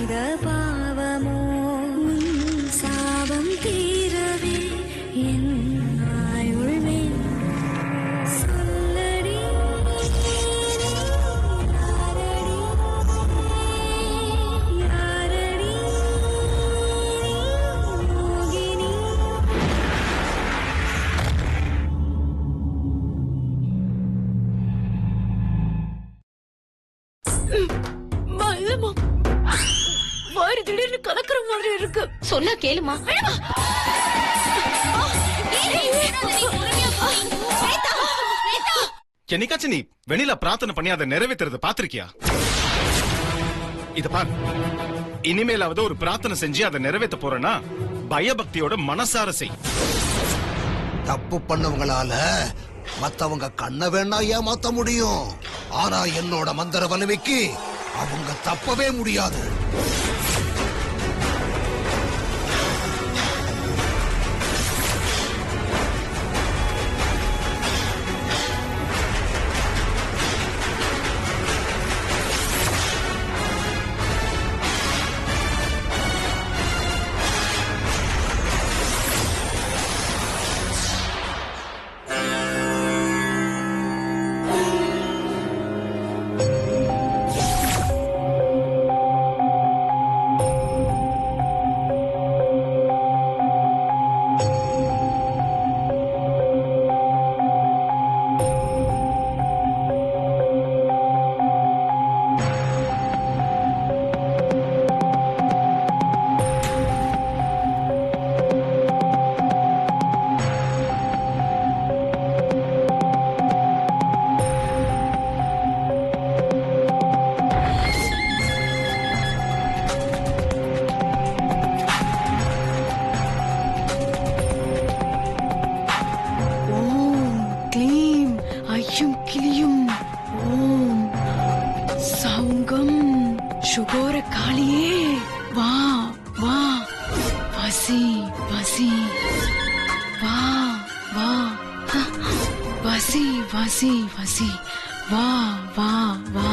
செய்த பாவமோ சாபம் தீரவே என் ஆயுள் சொல்லடி யாரடி மோகினி. வாரி திடீர்னு கலக்குற மாதிரி இருக்கு. சொன்னா கேளுமா. என்னைக்காச்சும் நீ வெளியில பிரார்த்தனை பண்ணி அதை நிறைவேற்றுறத பாத்திருக்கியா? இத பாரு, இனிமேலாவது ஒரு பிரார்த்தனை செஞ்சு அதை நிறைவேற்ற போறேன்னா பயபக்தியோட மனசார செய். தப்பு பண்ணவங்களால மத்தவங்க கண்ண வேணா ஏமாத்த முடியும், ஆனா என்னோட மந்திர வலிமைக்கு அவங்க தப்பவே முடியாது. சுகோர காளியே வா வா, பசி பசி வா வா, பசி பசி பசி வா வா வா.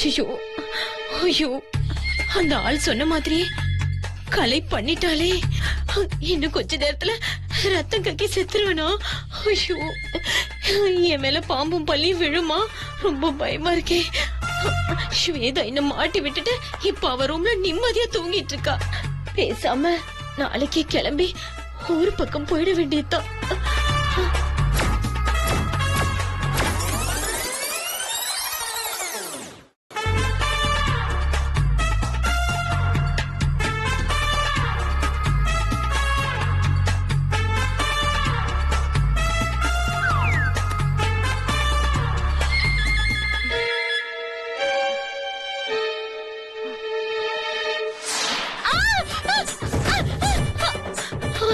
ஐயோ ஐயோ, அந்த ஆள் சொன்ன மாதிரி கலை பண்ணிட்டாலே இன்னும் கொஞ்ச நேரத்துல ரத்தம் கக்கி செத்துருவனா? ஐயோ, என் மேல பாம்பும் பள்ளியும் விழுமா? ரொம்ப பயமா இருக்கே. ஸ்வேதா இன்னும் மாட்டி விட்டுட்டு இப்ப அவ ரூம்ல நிம்மதியா தூங்கிட்டு இருக்கா. பேசாம நாளைக்கே கிளம்பி ஊரு பக்கம் போயிட வேண்டியதுதான்.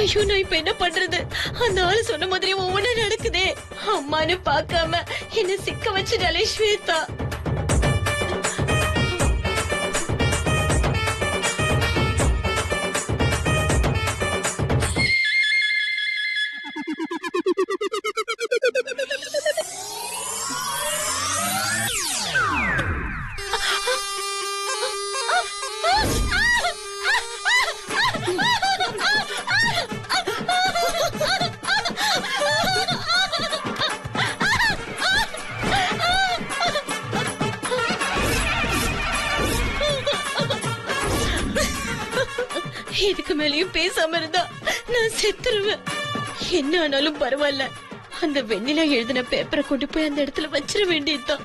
ஐயோ, நான் இப்ப என்ன பண்றது? அந்த ஆளு சொன்ன மாதிரி ஒவ்வொன்னு நடக்குதே. அம்மானு பாக்காம என்ன சிக்க வச்சுட்டாலே ஸ்வேதா. இதுக்கு மேலயும் பேசாம இருந்தா நான் செத்துருவேன். என்ன ஆனாலும் பரவாயில்ல, அந்த வெண்ணிலா எழுதின பேப்பரை கொண்டு போய் அந்த இடத்துல வச்சிட வேண்டியதுதான்.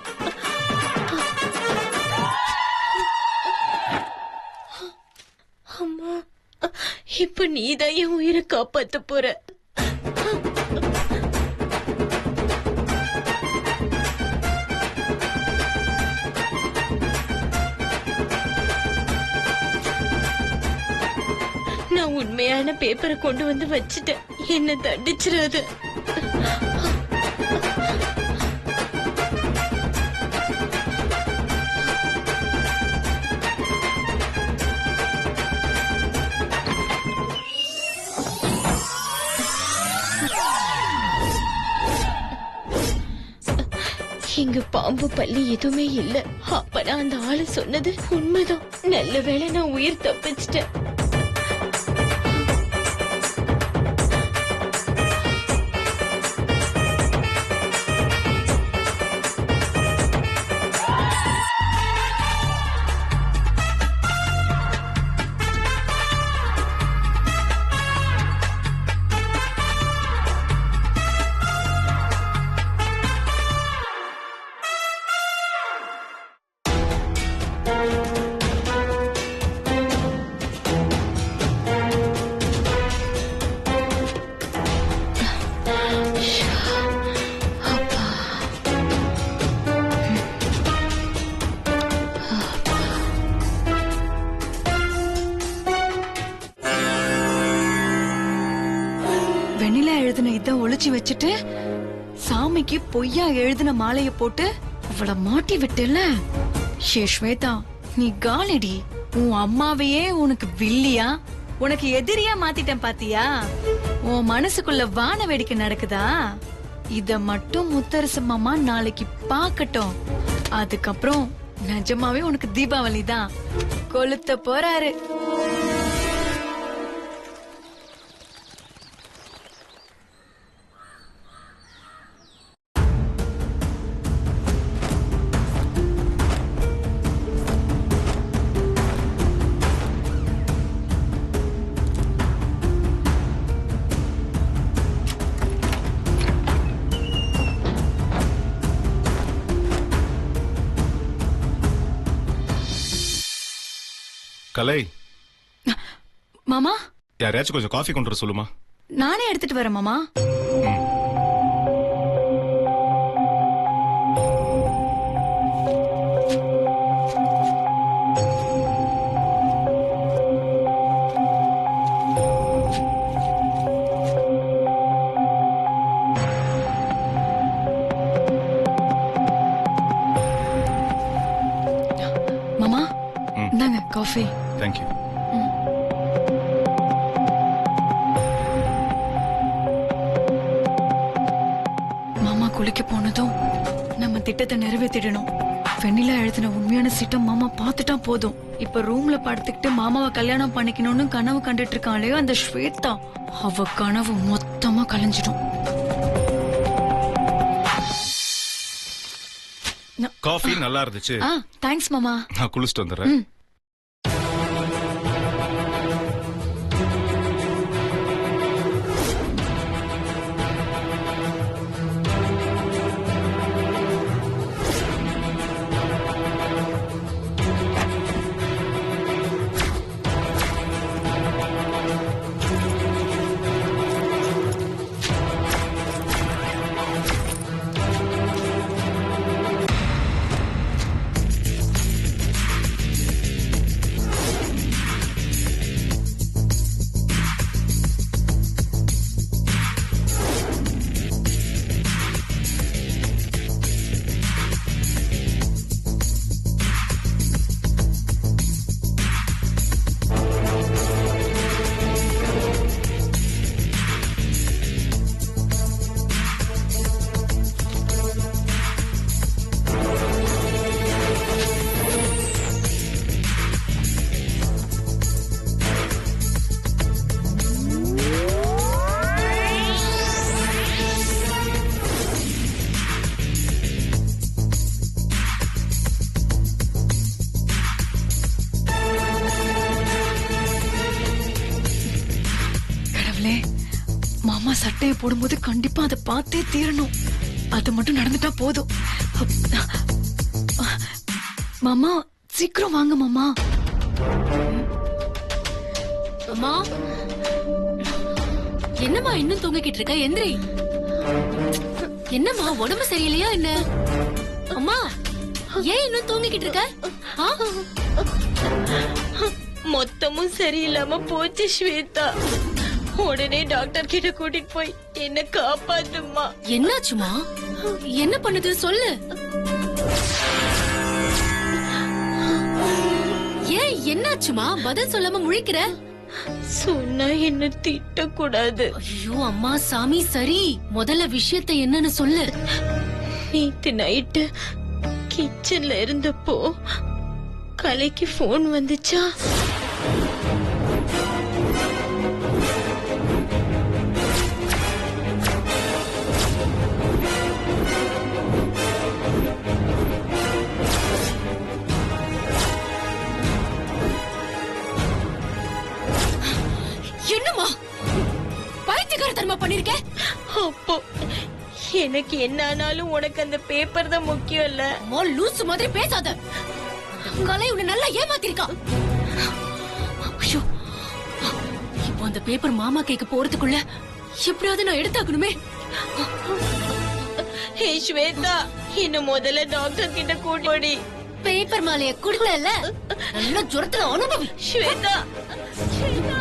அம்மா, இப்ப நீதான் என் உயிரை காப்பாத்த போற. உண்மையான பேப்பரை கொண்டு வந்து வச்சுட்டேன். என்ன தண்டிச்சிடாத. இங்க பாம்பு பள்ளி எதுவுமே இல்ல. அப்பனா அந்த ஆளு சொன்னது உண்மைதான். நல்ல வேளை நான் உயிர் தப்பிச்சிட்டேன். வெண்ணிலா எழுதின இத ஒளிச்சு வச்சுட்டு சாமிக்கு பொய்யா எழுதின மாலைய போட்டு அவள மாட்டி விட்டல. ஏ ஸ்வேதா, நீ காலிடி. உன் அம்மாவையே உனக்கு வில்லியா, உனக்கு எதிரியா மாத்திட்டேன் பாத்தியா? உன் மனசுக்குள்ள வான வேடிக்கை நடக்குதா? இத மட்டும் முத்தரசு மாமா நாளைக்கு பாக்கட்டும். அதுக்கப்புறம் நிஜமாவே உனக்கு தீபாவளி தான். கொளுத்த போறாரு. கலை, மாமா, யாரையாச்சும் கொஞ்சம் காஃபி கொண்டு வர சொல்லுமா. நானே எடுத்துட்டு வரேன் மாமா. மாமா, இந்தாங்க காஃபி. தேங்க்யூ. மாமா குளிக்க போனதும் நம்ம திட்டத்தை நிறைவேற்றிடணும். வெண்ணிலா எழுதின உண்மையான சீட்டை மாமா பார்த்துட்டா போதும். இப்ப ரூம்ல படுத்துக்கிட்டு மாமாவை கல்யாணம் பண்ணிக்கணும்னு கனவு கண்டுட்டு இருக்காளே அந்த ஸ்வேதா, அவ கனவு மொத்தமா கலைஞ்சிடும். காஃபி நல்லா இருந்துச்சு. தேங்க்ஸ் மாமா. நான் குளிச்சுட்டு வந்துடுறேன். மாமா சட்டையை போடும்போது கண்டிப்பா அதை பார்த்தே தீரணும். அது மட்டும் நடந்துட்டா போதும். மாமா சீக்கிரம் வாங்க மாமா. அம்மா, என்னம்மா இன்னும் தூங்கிக்கிட்டு இருக்க? எந்திரி. என்னம்மா உடம்பு சரியில்லையா என்ன? அம்மா ஏன் இன்னும் தூங்கிக்கிட்டு இருக்க? மொத்தமும் சரியில்லாம போச்சு ஸ்வேதா. உடனே டாக்டர் கிட்ட கூட்டிட்டு போய் என்ன காப்பாத்துமா. என்னாச்சுமா? என்ன பண்ணுது சொல்லு. ஏன் என்னாச்சுமா? பதில் சொல்லாம முழிக்கிற? சொன்னா என்ன திட்டக்கூடாது. ஐயோ அம்மா சாமி, சரி முதல்ல விஷயத்தை என்னன்னு சொல்லு. நேத்து நைட்டு கிச்சன்ல இருந்தப்போ கலைக்கு போன் வந்துச்சா. என்னம்மா பைத்தியக்காரத்தனமா பண்ணிருக்க? அப்போ எனக்கு என்ன ஆனாலும் உனக்கு அந்த பேப்பர் தான் முக்கியம் இல்ல. அம்மா லூசு மாதிரி பேசாத. கலை உன்னை நல்லா ஏமாத்திருக்கா. ஐயோ, இப்போ அந்த பேப்பர் மாமா கேட்க போறதுக்குள்ள எப்படியாவது நான் எடுத்தாக்கணுமே. ஹே ஸ்வேதா, இன்னும் முதல்ல டாக்டர் கிட்ட கூட்டி போடி. பேப்பர் மாலைய குடுக்கல, நல்ல ஜுரத்துல அனுபவி. ஸ்வேதா, ஸ்வேதா.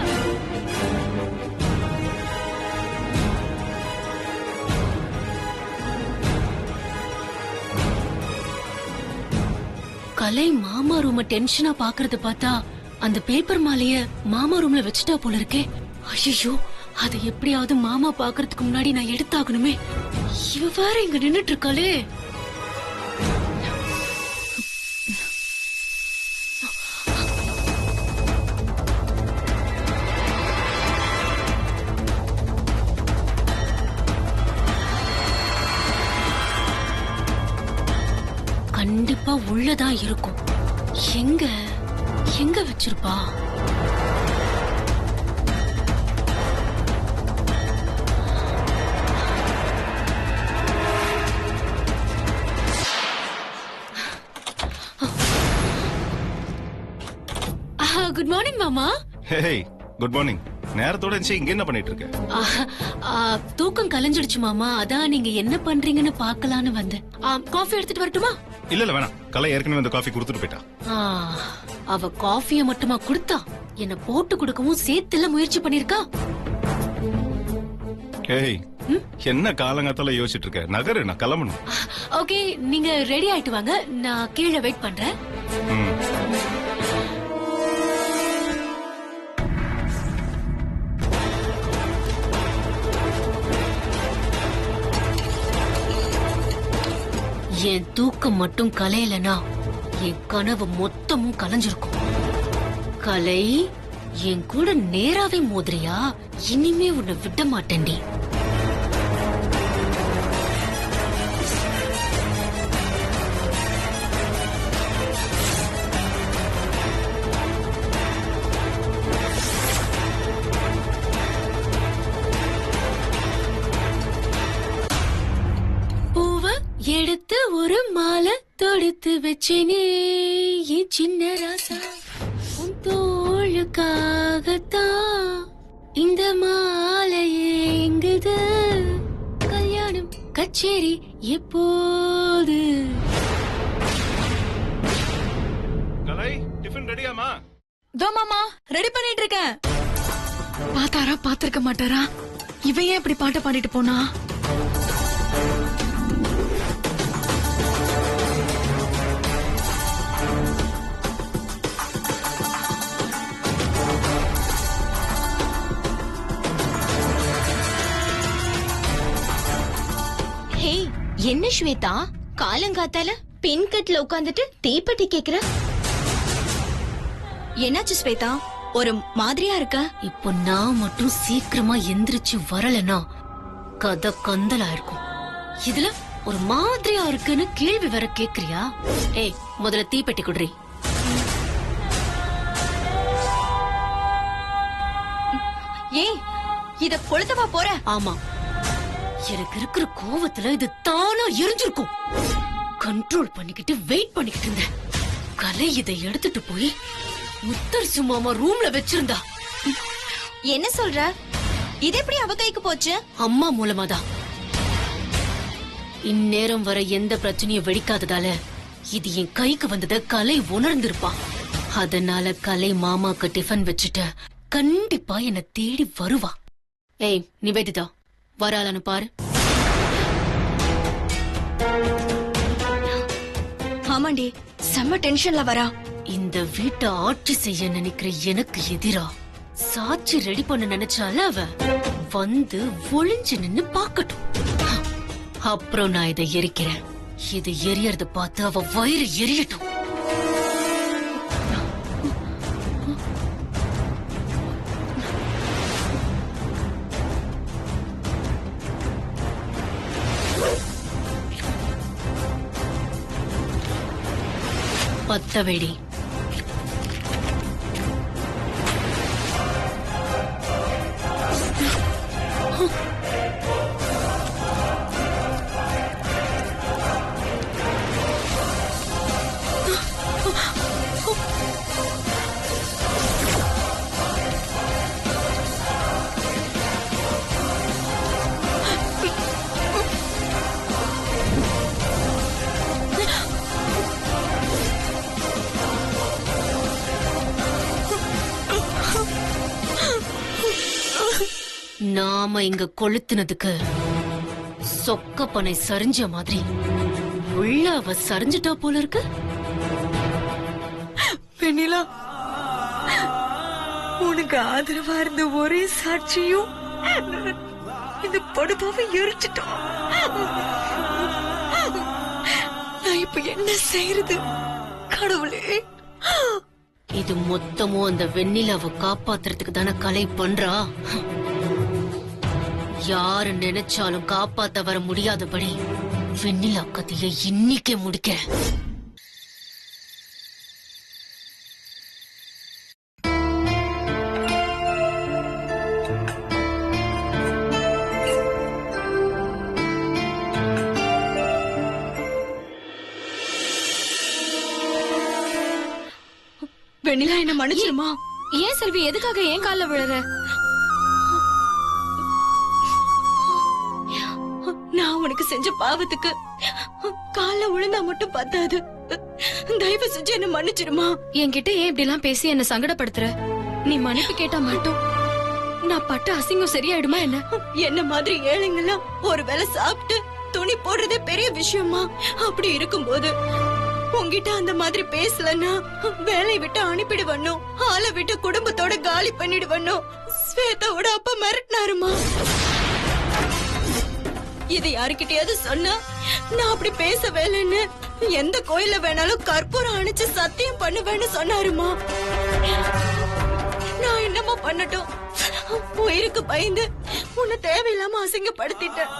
கலை மாமா ரூம டென்ஷனா பாக்குறத பார்த்தா அந்த பேப்பர் மாலைய மாமா ரூம்ல வச்சுட்டா போல இருக்கே. ஐயோ, அதை எப்படியாவது மாமா பாக்குறதுக்கு முன்னாடி நான் எடுத்தாகணுமே. இவ வேற இங்க நின்னுட்டு இருக்காளே. கண்டிப்பா உள்ளதான் இருக்கும். எங்க எங்க வச்சிருப்பா? குட் மார்னிங் மாமா. Hey, good morning. நேரத்தோட இருந்துச்சு, இங்க என்ன பண்ணிட்டு இருக்க? தூக்கம் கலைஞ்சிடுச்சு மாமா, அதான் நீங்க என்ன பண்றீங்கன்னு பாக்கலான்னு வந்தேன். காஃபி எடுத்துட்டு வரட்டுமா? இல்ல இல்ல வேணாம், கலை ஏற்கனவே அந்த காஃபி கொடுத்துட்டு போயிட்டா. அவ காஃபிய மட்டுமா குடுத்தா, என்ன போட்டு கொடுக்கவும் சேர்த்துல முயற்சி பண்ணிருக்கா. ஏய், என்ன காலங்காத்தால யோசிச்சுட்டு இருக்க? நகரு, நான் கிளம்பணும். ஓகே, நீங்க ரெடி ஆயிட்டு வாங்க, நான் கீழே வெயிட் பண்றேன். ம். என் தூக்கம் மட்டும் கலையலனா என் கனவு மொத்தமும் கலைஞ்சிருக்கும். கலை, என் கூட நேராவே மோதுறியா? இனிமே உன்னை விட மாட்டேன்டி. எடுத்து ஒரு மாலை தொடுத்து வச்சேனே என் சின்ன ராசா, உன் தோளுக்காகத்தான் இந்த மாலை எங்குது. கல்யாணம் கச்சேரி எப்போது? கலை, டிஃபன் ரெடியாமா? தோ மாமா, ரெடி பண்ணிட்டு இருக்கேன். பாத்தாரா, பாத்திருக்க மாட்டாரா? இவன் ஏன் இப்படி பாட்ட பாடிட்டு போனா? ஹே, என்ன ஸ்வேதா, காலங்காத்தால பின்கட்ல உட்காந்துட்டு தீப்பெட்டி கேக்குற? என்னாச்சு ஸ்வேதா, ஒரு மாதிரியா இருக்க? இப்போ நான் மட்டும் சீக்கிரமா எந்திரிச்சு வரலனா கதை கந்தலா இருக்கும். இதுல ஒரு மாதிரியா இருக்குன்னு கேள்வி வேற கேக்குறியா? ஏய், முதல்ல தீப்பெட்டி குடுறி. ஏய், இத கொளுத்தவா போற? ஆமா, எனக்கு இருக்கிற கோவத்துல இது தானா எரிஞ்சிருக்கும். கண்ட்ரோல் பண்ணிக்கிட்டு வெயிட் பண்ணிக்கிட்டு இருந்தேன். கலை இதை எடுத்துட்டு போய் முத்தரசு மாமா ரூம்ல வச்சிருந்தா. என்ன சொல்ற? இது எப்படி அவ கைக்கு போச்சு? அம்மா மூலமாதான். இந்நேரம் வர எந்த பிரச்சனையும் வெடிக்காததால இது என் கைக்கு வந்தத கலை உணர்ந்திருப்பான். அதனால கலை மாமாக்கு டிஃபன் வச்சுட்டு கண்டிப்பா என்ன தேடி வருவா. ஏய் நிவேதிதா, வராளான்னு பாரு. ஆமாண்டி, செம்ம டென்ஷன்ல வரா. இந்த வீட்டை ஆட்சி செய்ய நினைக்கிற எனக்கு எதிரா சாட்சி ரெடி பண்ண நினைச்சால அவ வந்து ஒளிஞ்சு நின்னு பாக்கட்டும். அப்புறம் நான் இதை எரிக்கிறேன். இது எரியறத பார்த்து அவ வயிறு எரியட்டும். பத்த வெடி. நாம இங்க கொளுத்துனதுக்கு சொக்க பனை சரிஞ்ச மாதிரி உள்ள அவ சரிஞ்சிட்டா போல இருக்கு. வெண்ணிலா, உனக்கு ஆதரவா இருந்த ஒரே சாட்சியும் இந்த படுபாவை எரிச்சிட்டோம். நான் இப்ப என்ன செய்யறது கடவுளே? இது மொத்தமும் அந்த வெண்ணிலாவை காப்பாத்துறதுக்கு தானே கலை பண்றா. யாரு நினைச்சாலும் காப்பாத்த வர முடியாதபடி வெண்ணிலா கதையை இன்னிக்கே முடிக்கிறேன். வெண்ணிலா, என்ன மன்னிச்சிருமா? ஏன் செல்வி, எதுக்காக ஏன் கால்ல விழுற? நான் உனக்கு செஞ்ச பாவத்துக்கு கால விழுந்தா மட்டும் பத்தாது. தயவு செஞ்சு என்ன மன்னிச்சிருமா. என்கிட்ட ஏன் இப்படி எல்லாம் பேசி என்ன சங்கடப்படுத்துற? நீ மன்னிப்பு கேட்டா மட்டும் நான் பட்ட அசிங்கம் சரியாயிடுமா என்ன? என்ன மாதிரி ஏழைங்கெல்லாம் ஒரு வேளை சாப்பிட்டு துணி போடுறதே பெரிய விஷயமா? அப்படி இருக்கும்போது உன்கிட்ட அந்த மாதிரி பேசலன்னா வேலையை விட்டு அனுப்பிடுவனோ, ஆளை விட்டு குடும்பத்தோட காலி பண்ணிடுவனோ. ஸ்வேதாவோட அப்பா மிரட்டினாருமா. இது யாருக்கிட்டயாவது சொன்னா நான் அப்படி பேச வேலைன்னு எந்த கோயில வேணாலும் கற்பூரம் அணைச்சு சத்தியம் பண்ணுவேன்னு சொன்னாருமா. நான் என்னமா பண்ணட்டும்? உயிருக்கு பயந்து உன்னை தேவையில்லாம அசிங்கப்படுத்திட்டேன்.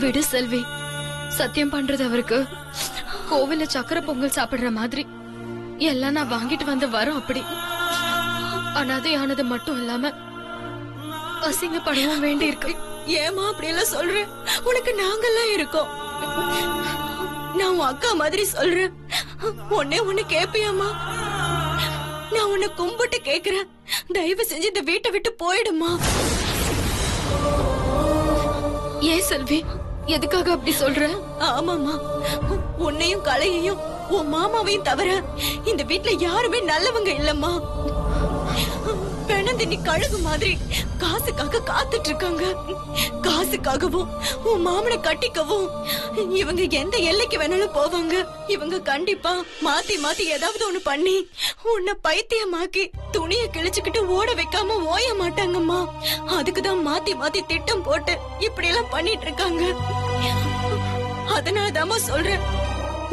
விடு செல்வி, சத்தியம் பண்றது அவருக்கு கோவில்ல சக்கரை பொங்கல் சாப்பிடுற மாதிரி. எல்லாம் நான் வாங்கிட்டு வந்து வரோம். அப்படி அனாதையானது மட்டும் இல்லாம அசிங்கப்படவும் வேண்டி இருக்கு. ஏமா அப்படி எல்லாம் சொல்ற? உனக்கு நாங்கெல்லாம் இருக்கோம். நான் உன் அக்கா மாதிரி சொல்றேன். உன்னை கேப்பியாமா? நான் உன்னை கும்பிட்டு கேக்குறேன், தயவு செஞ்சு இந்த வீட்டை விட்டு போயிடுமா. ஏன் செல்வி, எதுக்காக அப்படி சொல்ற? ஆமாமா, உன்னையும் கலையையும் உன் மாமாவையும் தவிர இந்த வீட்ல யாருமே நல்லவங்க இல்லம்மா. பெணந்தினி கழுகு மாதிரி காசுக்காக காத்துட்டு இருக்காங்க. காசுக்காகவும் உன் மாமனை கட்டிக்கவும் இவங்க எந்த எல்லைக்கு வேணாலும் போவாங்க. இவங்க கண்டிப்பா மாத்தி மாத்தி ஏதாவது ஒண்ணு பண்ணி உன்னை பைத்தியமாக்கி துணிய கிழிச்சுக்கிட்டு ஓட வைக்காம ஓய மாட்டாங்கம்மா. அதுக்குதான் மாத்தி மாத்தி திட்டம் போட்டு இப்படி எல்லாம் பண்ணிட்டு இருக்காங்க. அதனாலதாம்மா சொல்றேன்,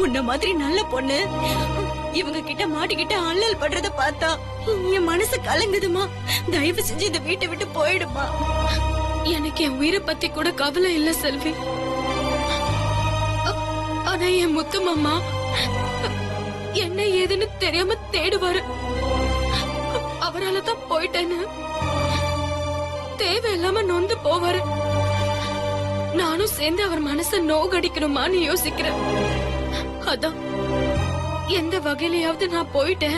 உன்ன மாதிரி நல்ல பொண்ணு இவங்க கிட்ட மாட்டிக்கிட்ட அல்லல் படுறத பார்த்தா என் மனசு கலங்குதுமா. தயவு செஞ்சு இந்த வீட்டை விட்டு போயிடுமா. எனக்கு என் உயிரை பத்தி கூட கவலை இல்ல செல்வி. ஆனா என் முத்து மாமா என்ன ஏதுன்னு தெரியாம தேடுவாரு. அவரால தான் போயிட்டேன்னு தேவையில்லாம நொந்து போவாரு. நானும் சேர்ந்து அவர் மனச நோகடிக்கணுமான்னு யோசிக்கிறேன். அதான் எந்த வகையிலயாவது நான் போயிட்டேன்,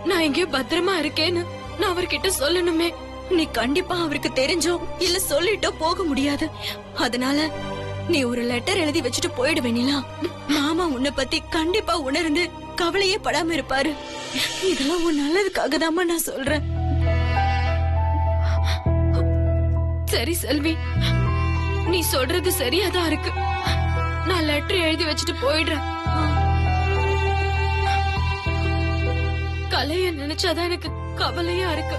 நான் எங்கேயோ பத்திரமா இருக்கேன்னு நான் அவர்கிட்ட சொல்லணுமே. நீ கண்டிப்பா அவருக்கு தெரிஞ்சோ இல்ல சொல்லிட்டோ போக முடியாது. அதனால நீ ஒரு லெட்டர் எழுதி வச்சுட்டு போயிடுவேனிலா. மாமா உன்னை பத்தி கண்டிப்பா உணர்ந்து கவலையே படாம இருப்பாரு. இதெல்லாம் உன் நல்லதுக்காக தாம்மா நான் சொல்றேன். சரி செல்வி, நீ சொல்றது சரியாதான் இருக்கு. நான் லெட்டர் எழுதி வச்சுட்டு போயிடுறேன். கலைய நினைச்சாதான் எனக்கு கவலையா இருக்கு.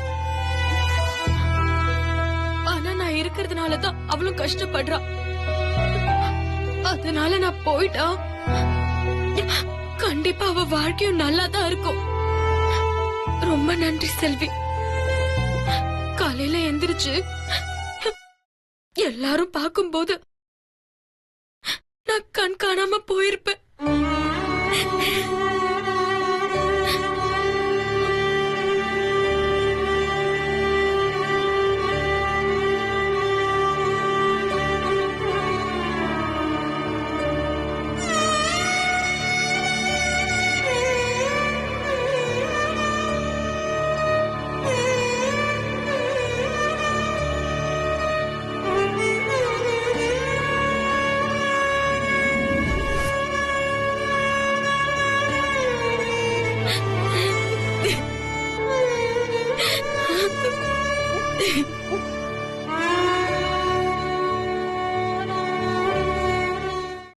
ஆனா நான் இருக்கிறதுனாலதான் அவளும் கஷ்டப்படுறா. அதனால நான் போயிட்டா கண்டிப்பா அவ வாழ்க்கையும் நல்லாதான் இருக்கும். ரொம்ப நன்றி செல்வி. காலையில எந்திரிச்சு எல்லாரும் பார்க்கும்போது நான் கண் காணாம போயிருப்பேன்.